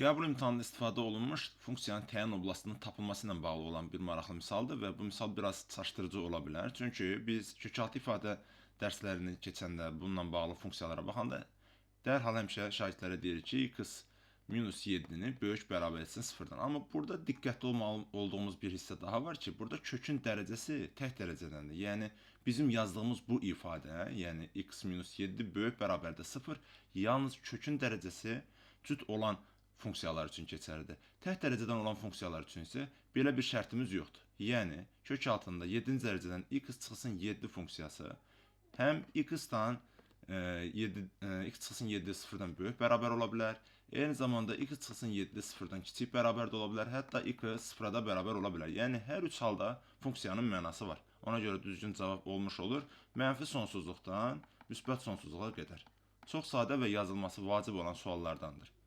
Qəbul imtahanında istifadə olunmuş funksiyanın təyin oblastının tapılması ilə bağlı olan bir maraqlı misaldır və bu misal biraz çaşdırıcı ola bilər. Çünki biz kökaltı ifadə dərslərini keçəndə bununla bağlı funksiyalara baxanda dərhal həmişə şagirdlərə deyirik ki, x minus 7-ni böyük bərabər etsin 0-dan. Amma burada diqqətli olmalı olduğumuz bir hissə daha var ki, burada kökün dərəcəsi tək dərəcədəndir. Yəni bizim yazdığımız bu ifadə, yəni x minus 7 böyük bərabərdə 0, yalnız kökün dərəcəsi cüt olan funksiyalar üçün keçərlidir. Tək dərəcədən olan funksiyalar üçün isə belə bir şərtimiz yoxdur. Yəni, kök altında 7-ci dərəcədən x çıxsın 7 funksiyası həm x-dan x çıxsın 7 0-dan böyük bərabər ola bilər, eyni zamanda x çıxsın 7 0-dan kiçik bərabər də ola bilər, hətta x 0-da bərabər ola bilər. Yəni, hər üç halda funksiyanın mənası var. Ona görə düzgün cavab olmuş olur, mənfi sonsuzluqdan müsbət sonsuzluğa qədər. Çox sadə və yazılması vacib olan suallardandır.